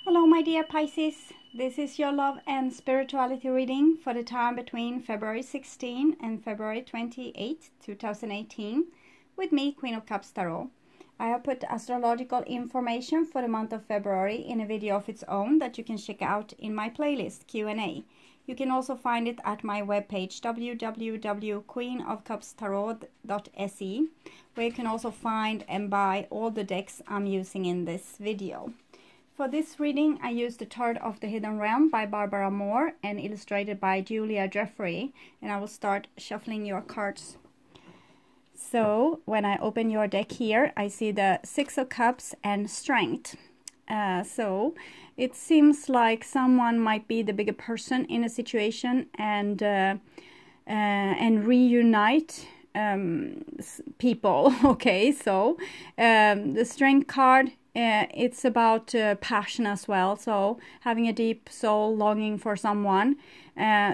Hello my dear Pisces, this is your love and spirituality reading for the time between February 16 and February 28, 2018 with me, Queen of Cups Tarot. I have put astrological information for the month of February in a video of its own that you can check out in my playlist Q&A. You can also find it at my webpage www.queenofcupstarot.se, where you can also find and buy all the decks I'm using in this video. For this reading, I used the Tarot of the Hidden Realm by Barbara Moore and illustrated by Julia Jeffrey, and I will start shuffling your cards. So, when I open your deck here, I see the Six of Cups and Strength. So, it seems like someone might be the bigger person in a situation and reunite people. Okay, so the Strength card, it's about passion as well, so having a deep soul longing for someone.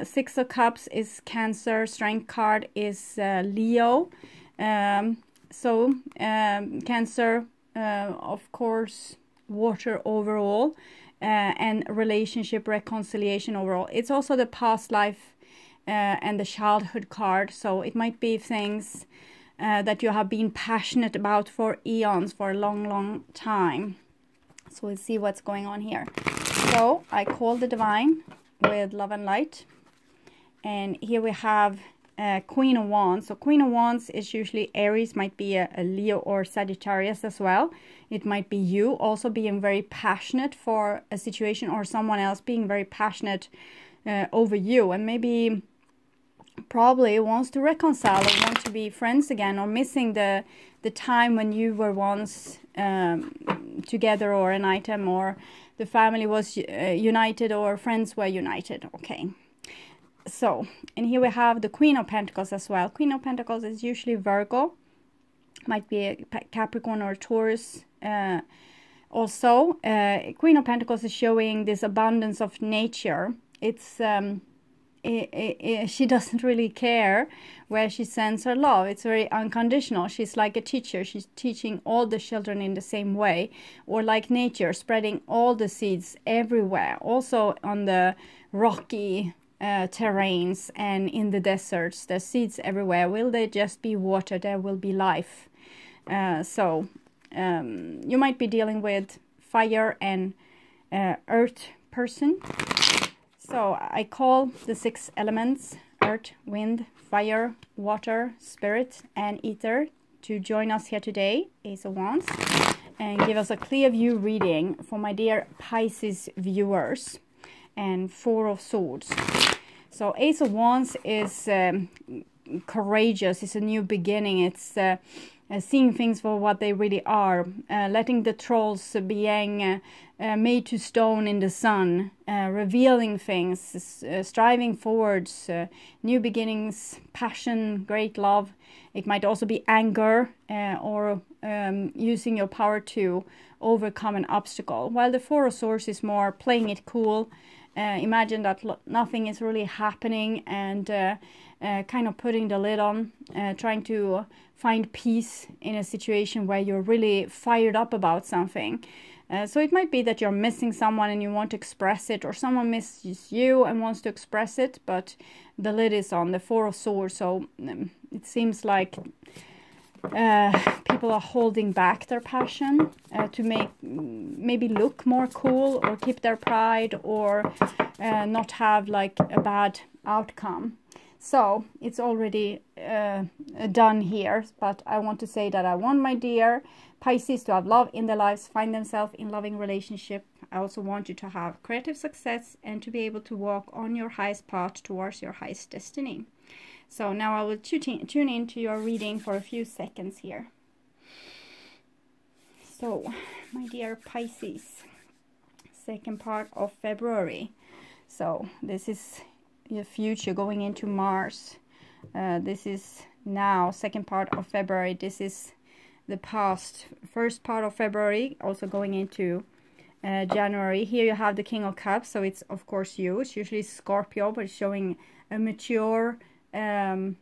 Six of Cups is Cancer, Strength card is Leo. Cancer, of course, water overall, and relationship reconciliation overall. It's also the past life and the childhood card, so it might be things that you have been passionate about for eons, for a long time. So we'll see what's going on here. So I call the Divine with love and light, and here we have Queen of Wands. So Queen of Wands is usually Aries, might be a Leo or Sagittarius as well. It might be you also being very passionate for a situation, or someone else being very passionate over you, and maybe probably wants to reconcile or want to be friends again, or missing the time when you were once together, or an item, or the family was united, or friends were united. Okay, so, and here we have the Queen of Pentacles as well. Queen of Pentacles is usually Virgo, might be a Capricorn or Taurus. Also, Queen of Pentacles is showing this abundance of nature. It's she doesn't really care where she sends her love. It's very unconditional. She's like a teacher. She's teaching all the children in the same way, or like nature, spreading all the seeds everywhere, also on the rocky terrains and in the deserts. There's seeds everywhere. Will they just be water? There will be life. You might be dealing with fire and earth person. So I call the six elements, earth, wind, fire, water, spirit, and ether, to join us here today, Ace of Wands, and give us a clear view reading for my dear Pisces viewers. And Four of Swords. So Ace of Wands is courageous. It's a new beginning. It's seeing things for what they really are, letting the trolls being made to stone in the sun, revealing things, striving forwards, new beginnings, passion, great love. It might also be anger, or using your power to overcome an obstacle, while the Four of Swords is more playing it cool. Imagine that nothing is really happening, and kind of putting the lid on, trying to find peace in a situation where you're really fired up about something. So it might be that you're missing someone and you want to express it, or someone misses you and wants to express it, but the lid is on, the Four of Swords. So it seems like people are holding back their passion to maybe look more cool, or keep their pride, or not have like a bad outcome. So it's already done here, but I want to say that I want my dear Pisces to have love in their lives, find themselves in loving relationship. I also want you to have creative success and to be able to walk on your highest path towards your highest destiny. So now I will tune into your reading for a few seconds here. So, my dear Pisces, second part of February. So this is your future going into Mars. This is now second part of February. This is the past, first part of February, also going into January. Here you have the King of Cups, so it's of course you. It's usually Scorpio, but it's showing a mature a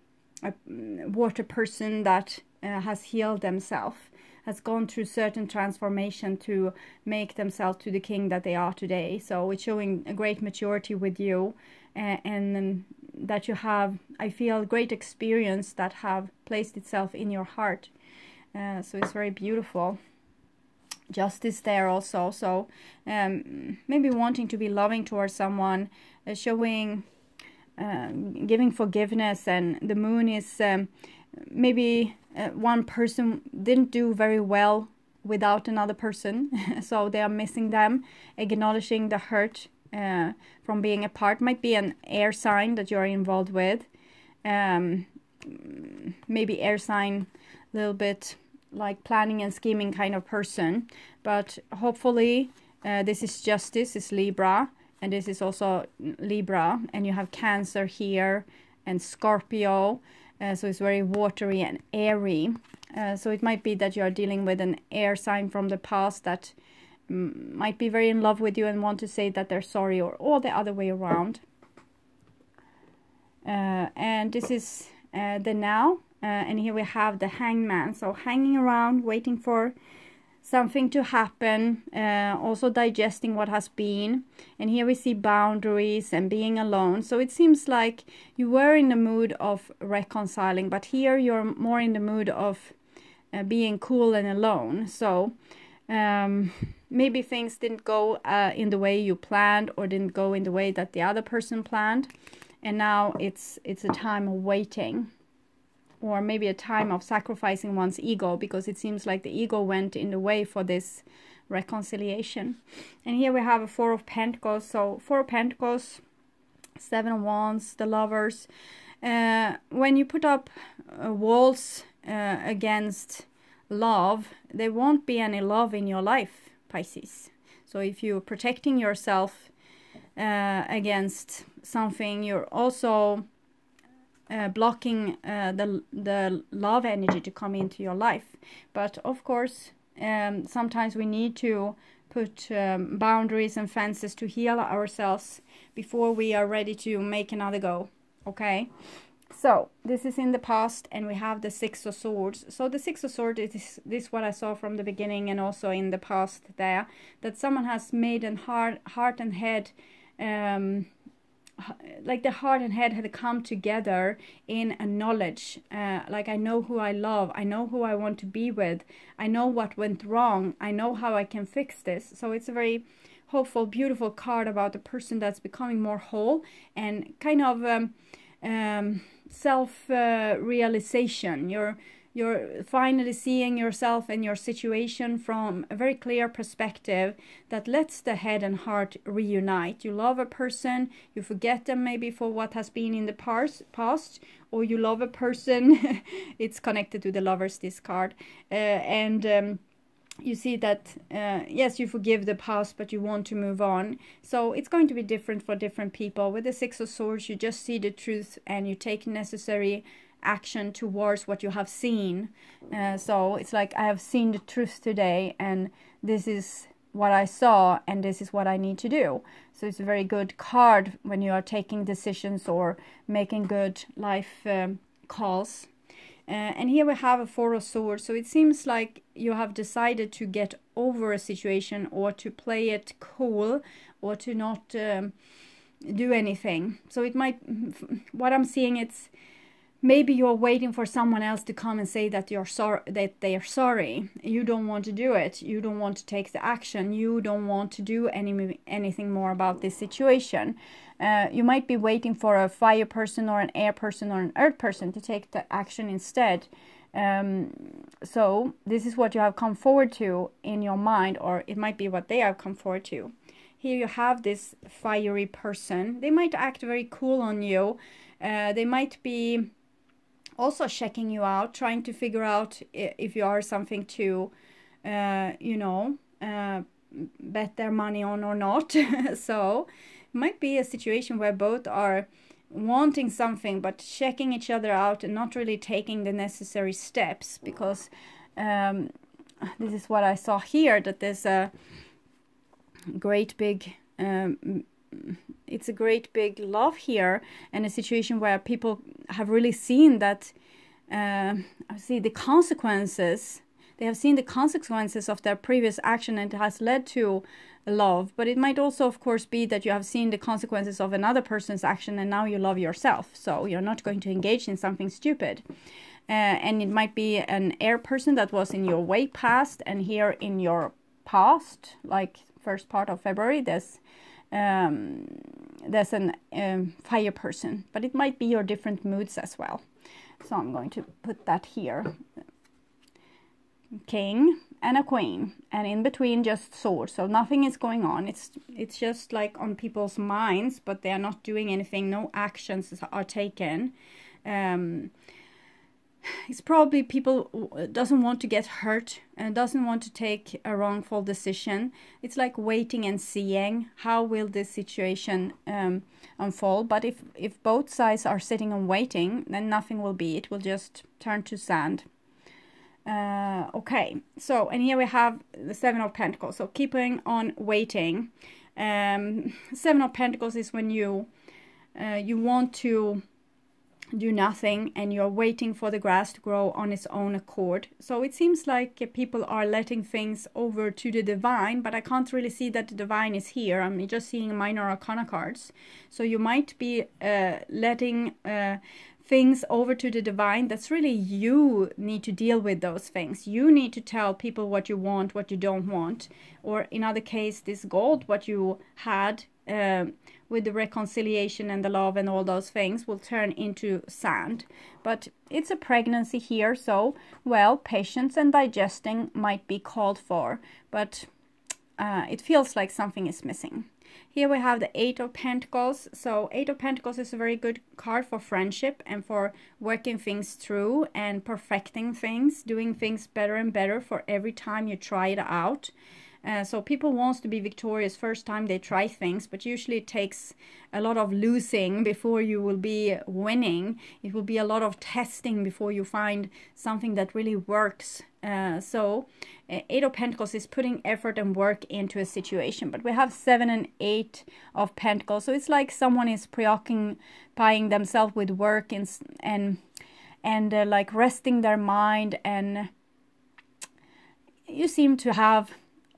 water person that has healed themselves. has gone through certain transformation to make themselves to the king that they are today. So it's showing a great maturity with you, and that you have, I feel, great experience that have placed itself in your heart. So it's very beautiful. Justice there also. So maybe wanting to be loving towards someone, showing giving forgiveness, and the moon is maybe one person didn't do very well without another person, so they are missing them, acknowledging the hurt from being apart. Might be an air sign that you're involved with, maybe air sign, a little bit like planning and scheming kind of person, but hopefully this is justice, is Libra. And this is also Libra, and you have Cancer here and Scorpio, so it's very watery and airy. So it might be that you are dealing with an air sign from the past that might be very in love with you and want to say that they're sorry, or all the other way around. And this is the now, and here we have the Hangman. So hanging around, waiting for something to happen, also digesting what has been. And here we see boundaries and being alone. So it seems like you were in the mood of reconciling, but here you're more in the mood of being cool and alone. So maybe things didn't go in the way you planned, or didn't go in the way that the other person planned, and now it's a time of waiting. Or maybe a time of sacrificing one's ego, because it seems like the ego went in the way for this reconciliation. And here we have a Four of Pentacles. So Four of Pentacles, Seven of Wands, the Lovers. When you put up walls against love, there won't be any love in your life, Pisces. So if you're protecting yourself against something, you're also blocking the love energy to come into your life. But of course, sometimes we need to put boundaries and fences to heal ourselves before we are ready to make another go. Okay, so this is in the past, and we have the Six of Swords. So the Six of Swords is this what I saw from the beginning, and also in the past there, that someone has made a heart and head, like the heart and head had come together in a knowledge, like I know who I love, I know who I want to be with, I know what went wrong, I know how I can fix this. So it's a very hopeful, beautiful card about a person that's becoming more whole, and kind of self-realization. You're finally seeing yourself and your situation from a very clear perspective that lets the head and heart reunite. You love a person, you forget them maybe for what has been in the past, or you love a person, it's connected to the Lovers, this card, and you see that, yes, you forgive the past, but you want to move on. So it's going to be different for different people. With the Six of Swords, you just see the truth and you take necessary action towards what you have seen. So it's like, I have seen the truth today, and this is what I saw, and this is what I need to do. So it's a very good card when you are taking decisions or making good life calls. And here we have a Four of Swords. So it seems like you have decided to get over a situation, or to play it cool, or to not do anything. So it might, what I'm seeing, it's maybe you're waiting for someone else to come and say that you're sorry, that they are sorry. You don't want to do it. You don't want to take the action. You don't want to do anything more about this situation. You might be waiting for a fire person, or an air person, or an earth person to take the action instead. So this is what you have come forward to in your mind, or it might be what they have come forward to. Here you have this fiery person. They might act very cool on you. They might be also checking you out, trying to figure out if you are something to, you know, bet their money on or not. So it might be a situation where both are wanting something but checking each other out and not really taking the necessary steps, because this is what I saw here, that there's a great big it's a great big love here, and a situation where people have really seen that see the consequences they have seen the consequences of their previous action and it has led to love. But it might also, of course, be that you have seen the consequences of another person's action and now you love yourself. So you're not going to engage in something stupid. And it might be an air person that was in your way past, and here in your past, like first part of February, there's an fire person, but it might be your different moods as well. So I'm going to put that here. King and a queen, and in between just swords. So nothing is going on. It's just like on people's minds, but they are not doing anything. No actions are taken. It's probably people doesn't want to get hurt and doesn't want to take a wrongful decision. It's like waiting and seeing how will this situation unfold. But if both sides are sitting and waiting, then nothing will be. It will just turn to sand. Okay, so, and here we have the Seven of Pentacles. So keeping on waiting. Seven of Pentacles is when you want to do nothing and you're waiting for the grass to grow on its own accord. So it seems like people are letting things over to the divine, but I can't really see that the divine is here. I'm just seeing minor arcana cards. So you might be letting things over to the divine. That's really you need to deal with those things. You need to tell people what you want, what you don't want, or in other case, this gold, what you had with the reconciliation and the love and all those things will turn into sand. But it's a pregnancy here, so, well, patience and digesting might be called for, but it feels like something is missing. Here we have the Eight of Pentacles. So Eight of Pentacles is a very good card for friendship and for working things through and perfecting things, doing things better and better for every time you try it out. So people want to be victorious first time they try things, but usually it takes a lot of losing before you will be winning. It will be a lot of testing before you find something that really works. So Eight of Pentacles is putting effort and work into a situation, but we have Seven and Eight of Pentacles. So it's like someone is preoccupying themselves with work and like resting their mind, and you seem to have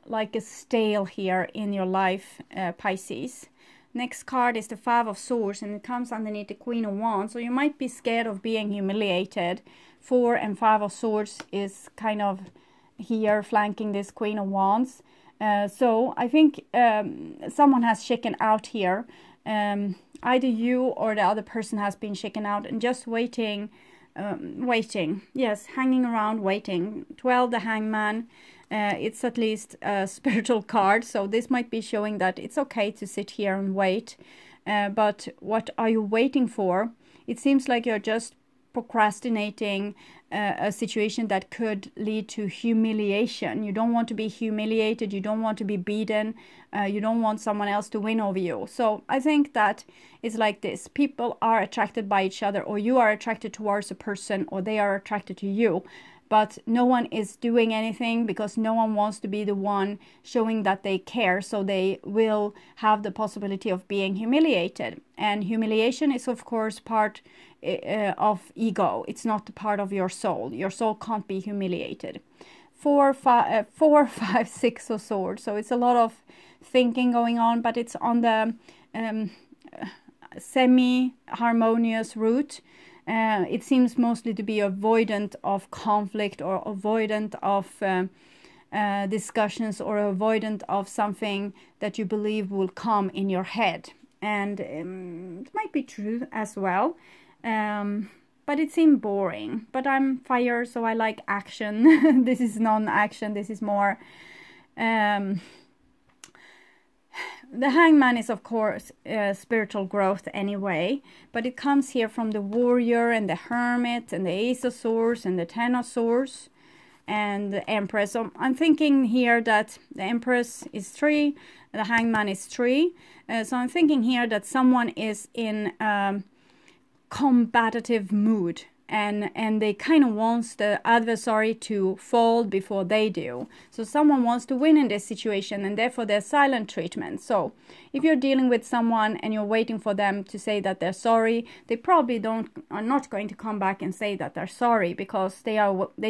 like a stale here in your life, Pisces. Next card is the Five of Swords, and it comes underneath the Queen of Wands. So you might be scared of being humiliated. Four and Five of Swords is kind of here flanking this Queen of Wands. So I think someone has shaken out here. Either you or the other person has been shaken out and just waiting. Yes, hanging around waiting. 12, the Hangman. It's at least a spiritual card, so this might be showing that it's okay to sit here and wait. But what are you waiting for? It seems like you're just procrastinating a situation that could lead to humiliation. You don't want to be humiliated. You don't want to be beaten. You don't want someone else to win over you. So I think that it's like this. People are attracted by each other, or you are attracted towards a person, or they are attracted to you. But no one is doing anything because no one wants to be the one showing that they care. So they will have the possibility of being humiliated. And humiliation is, of course, part of ego. It's not the part of your soul. Your soul can't be humiliated. 4, 5, 6 of Swords. So it's a lot of thinking going on, but it's on the semi-harmonious route. It seems mostly to be avoidant of conflict, or avoidant of discussions, or avoidant of something that you believe will come in your head. And it might be true as well, but it seemed boring. But I'm fire, so I like action. This is non-action. This is more... The Hangman is, of course, spiritual growth anyway, but it comes here from the Warrior and the Hermit and the Ace of Swords and the Ten of Swords and the Empress. So I'm thinking here that the Empress is 3, the Hangman is 3. So I'm thinking here that someone is in combative mood. And they kind of wants the adversary to fall before they do. So someone wants to win in this situation, and therefore there's silent treatment. So if you're dealing with someone and you're waiting for them to say that they're sorry, they probably are not going to come back and say that they're sorry, because they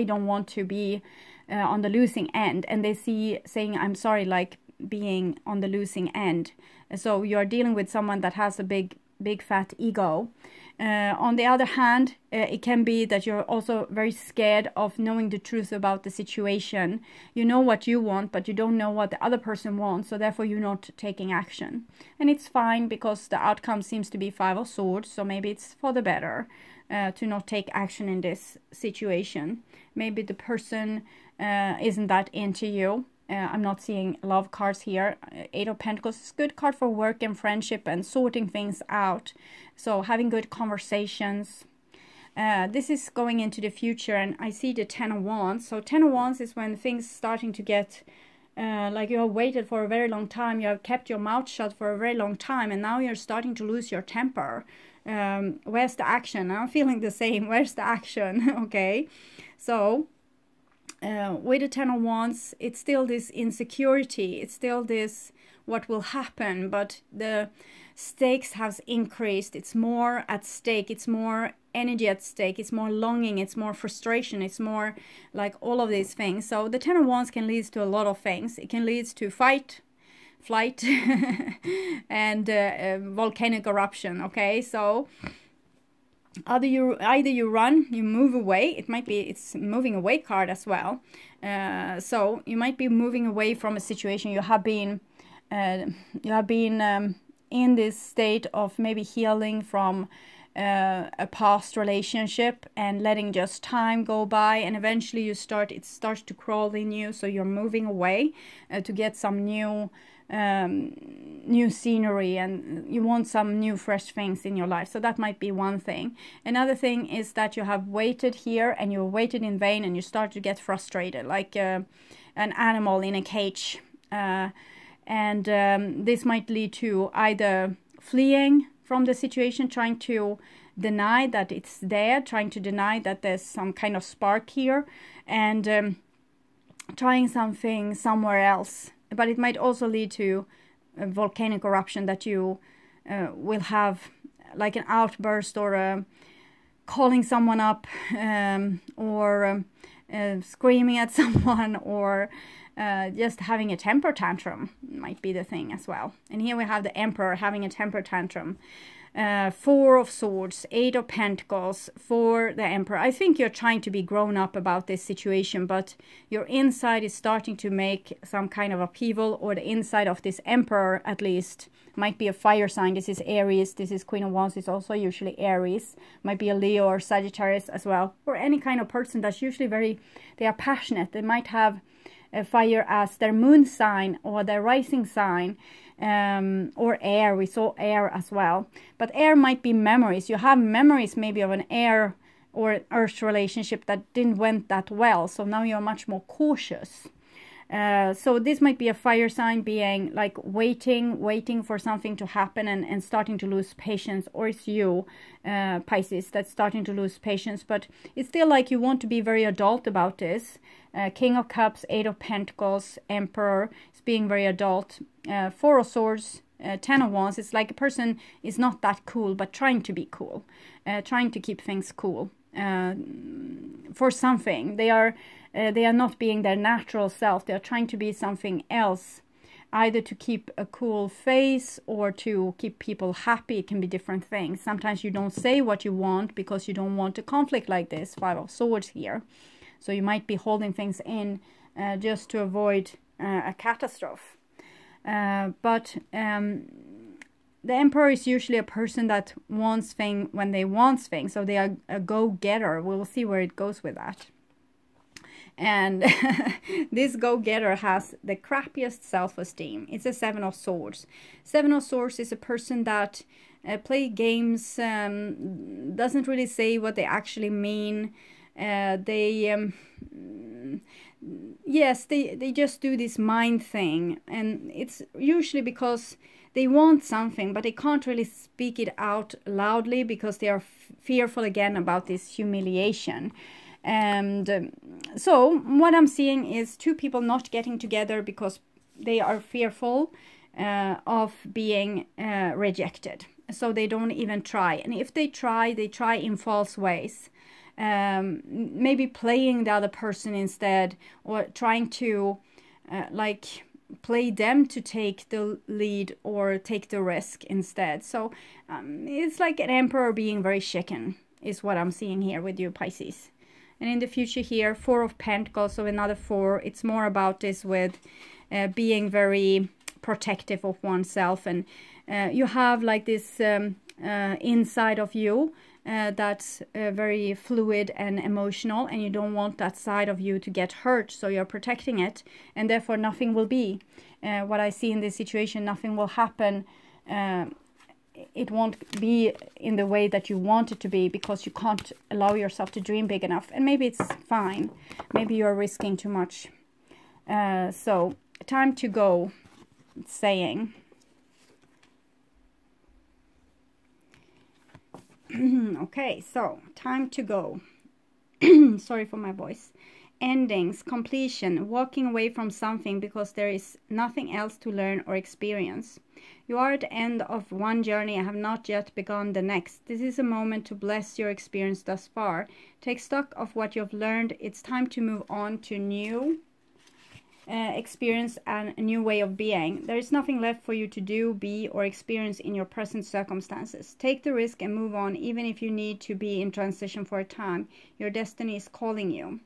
don't want to be on the losing end, and they see saying I'm sorry like being on the losing end. So you're dealing with someone that has a big fat ego. On the other hand, it can be that you're also very scared of knowing the truth about the situation. You know what you want, but you don't know what the other person wants, so therefore you're not taking action. And it's fine, because the outcome seems to be 5 of Swords, so maybe it's for the better to not take action in this situation. Maybe the person isn't that into you. I'm not seeing love cards here. 8 of Pentacles is a good card for work and friendship and sorting things out. So having good conversations. This is going into the future, and I see the 10 of Wands. So 10 of Wands is when things starting to get like you have waited for a very long time. You have kept your mouth shut for a very long time, and now you're starting to lose your temper. Where's the action? I'm feeling the same. Where's the action? Okay, so with the 10 of Wands, it's still this insecurity, it's still this what will happen, but the stakes has increased. It's more at stake, it's more energy at stake, it's more longing, it's more frustration, it's more like all of these things. So the 10 of Wands can lead to a lot of things. It can lead to fight, flight, and volcanic eruption. Okay, so either you run, you move away. It might be, it's moving away card as well. So you might be moving away from a situation. You have been in this state of maybe healing from a past relationship and letting just time go by, and eventually it starts to crawl in you. So you're moving away to get some new scenery, and you want some new fresh things in your life. So that might be one thing. Another thing is that you have waited here and you waited in vain, and you start to get frustrated like an animal in a cage, and this might lead to either fleeing from the situation, trying to deny that it's there, trying to deny that there's some kind of spark here, and trying something somewhere else. But it might also lead to a volcanic eruption, that you will have like an outburst, or calling someone up, or screaming at someone, or just having a temper tantrum might be the thing as well. And here we have the Emperor having a temper tantrum. 4 of Swords, 8 of Pentacles for the Emperor. I think you're trying to be grown up about this situation, but your inside is starting to make some kind of upheaval, or the inside of this Emperor at least might be a fire sign. This is Aries, this is Queen of Wands, it's also usually Aries, might be a Leo or Sagittarius as well, or any kind of person that's usually they are passionate. They might have a fire as their moon sign or their rising sign, or air. We saw air as well, but air might be memories. You have memories maybe of an air or earth relationship that didn't went that well, so now you're much more cautious. So this might be a fire sign being like waiting for something to happen, and starting to lose patience. Or it's you, Pisces, that's starting to lose patience, but it's still like you want to be very adult about this. King of Cups, 8 of Pentacles, Emperor is being very adult. 4 of Swords, 10 of Wands, it's like a person is not that cool, but trying to be cool, trying to keep things cool for something. They are not being their natural self. They are trying to be something else, either to keep a cool face or to keep people happy. It can be different things. Sometimes you don't say what you want because you don't want a conflict like this. 5 of Swords here. So you might be holding things in just to avoid a catastrophe. But the Emperor is usually a person that wants things when they want things. So they are a go-getter. We'll see where it goes with that. And this go-getter has the crappiest self-esteem. It's a 7 of Swords. 7 of Swords is a person that play games, doesn't really say what they actually mean. They just do this mind thing, and it's usually because they want something, but they can't really speak it out loudly because they are fearful again about this humiliation. And so what I'm seeing is 2 people not getting together because they are fearful of being rejected. So they don't even try. And if they try in false ways. maybe playing the other person instead, or trying to like play them to take the lead or take the risk instead. So it's like an emperor being very chicken is what I'm seeing here with you, Pisces. And in the future here, 4 of Pentacles, so another 4, it's more about this with being very protective of oneself. And you have like this inside of you that's very fluid and emotional, and you don't want that side of you to get hurt, so you're protecting it, and therefore nothing will be. What I see in this situation, nothing will happen. It won't be in the way that you want it to be, because you can't allow yourself to dream big enough. And maybe it's fine. Maybe you're risking too much. So, time to go, it's saying. Okay, so, time to go. Sorry for my voice. Endings, completion, walking away from something because there is nothing else to learn or experience. You are at the end of one journey and have not yet begun the next. This is a moment to bless your experience thus far. Take stock of what you've learned. It's time to move on to new experience and a new way of being. There is nothing left for you to do, be, or experience in your present circumstances. Take the risk and move on, even if you need to be in transition for a time. Your destiny is calling you.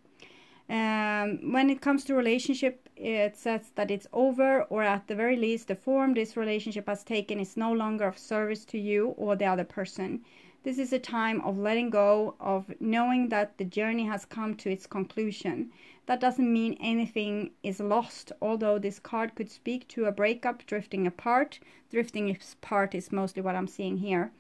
When it comes to relationship, it says that it's over, or at the very least, the form this relationship has taken is no longer of service to you or the other person. This is a time of letting go, of knowing that the journey has come to its conclusion. That doesn't mean anything is lost, although this card could speak to a breakup, drifting apart. Drifting apart is mostly what I'm seeing here.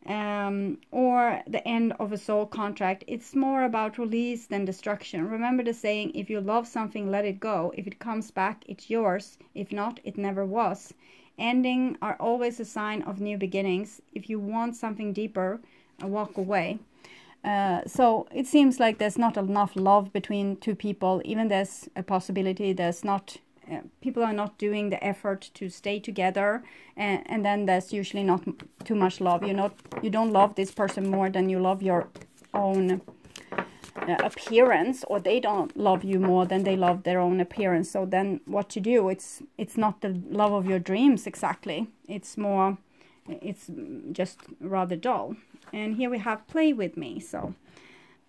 Or the end of a soul contract. It's more about release than destruction. Remember the saying, if you love something, let it go. If it comes back, it's yours. If not, it never was. Endings are always a sign of new beginnings. If you want something deeper, walk away. So it seems like there's not enough love between two people. Even there's a possibility there's not, people are not doing the effort to stay together, and then there's usually not too much love. You don't love this person more than you love your own appearance, or they don't love you more than they love their own appearance. So then what to do? It's not the love of your dreams exactly. It's just rather dull. And here we have play with me. So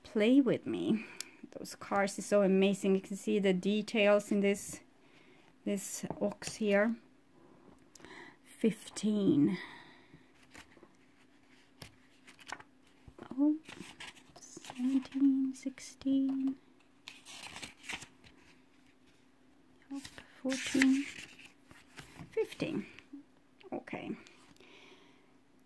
play with me. Those cards is so amazing. You can see the details in this ox here. 15. Oh, 17, 16. 14. 15. Okay.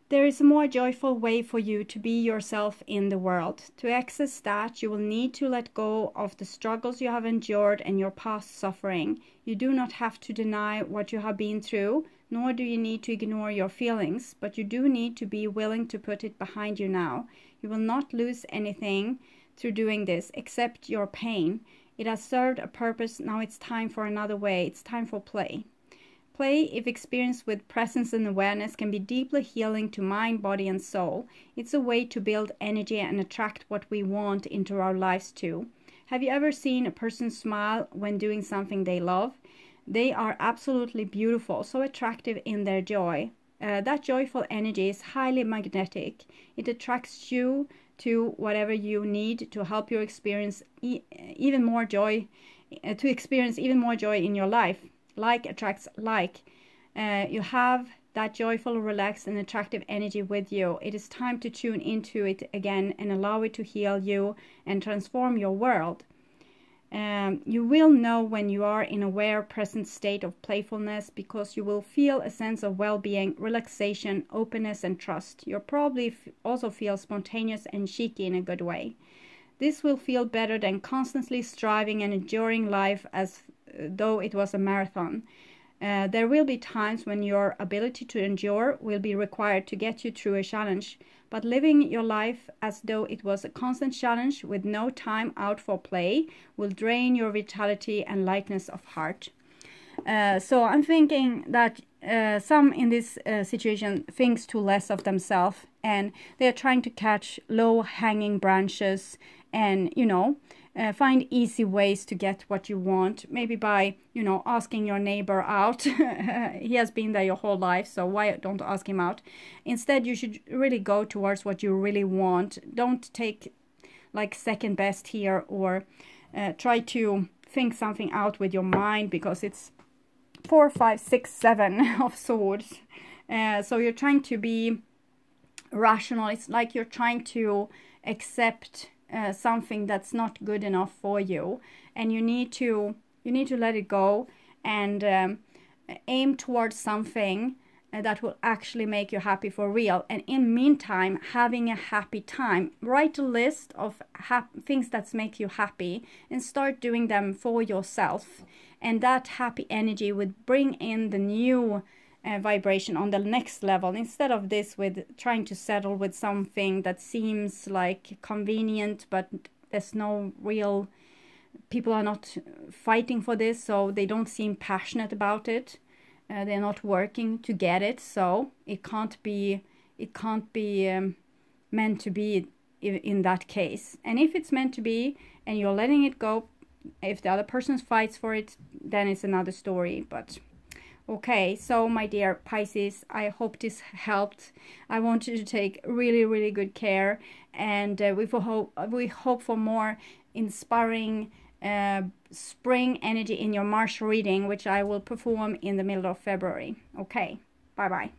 There is a more joyful way for you to be yourself in the world. To access that, you will need to let go of the struggles you have endured and your past suffering. You do not have to deny what you have been through, nor do you need to ignore your feelings, but you do need to be willing to put it behind you now. You will not lose anything through doing this, except your pain. It has served a purpose. Now it's time for another way. It's time for play. Play, if experienced with presence and awareness, can be deeply healing to mind, body, and soul. It's a way to build energy and attract what we want into our lives too. Have you ever seen a person smile when doing something they love? They are absolutely beautiful, so attractive in their joy. That joyful energy is highly magnetic. It attracts you to whatever you need to help you experience even more joy, in your life. Like attracts like. You have that joyful, relaxed, and attractive energy with you. It is time to tune into it again and allow it to heal you and transform your world. You will know when you are in a aware, present state of playfulness, because you will feel a sense of well-being, relaxation, openness, and trust. You'll probably also feel spontaneous and cheeky in a good way. This will feel better than constantly striving and enduring life as though it was a marathon. There will be times when your ability to endure will be required to get you through a challenge, but living your life as though it was a constant challenge with no time out for play will drain your vitality and lightness of heart. So I'm thinking that some in this situation thinks too less of themselves, and they're trying to catch low-hanging branches and, you know, find easy ways to get what you want, maybe by, you know, asking your neighbor out. He has been there your whole life, so why don't ask him out? Instead, you should really go towards what you really want. Don't take like second best here, or try to think something out with your mind, because it's 4, 5, 6, 7 of swords. So you're trying to be rational. It's like you're trying to accept something that's not good enough for you, and you need to let it go and aim towards something that will actually make you happy for real. And in meantime, having a happy time. Write a list of things that make you happy and start doing them for yourself, and that happy energy would bring in the new vibration on the next level, instead of this with trying to settle with something that seems like convenient, but there's no real, people are not fighting for this, so they don't seem passionate about it. They're not working to get it, so it can't be meant to be in that case. And if it's meant to be and you're letting it go, if the other person fights for it, then it's another story. But okay, so my dear Pisces, I hope this helped. I want you to take really, really good care, and we hope for more inspiring spring energy in your March reading, which I will perform in the middle of February. Okay, bye bye.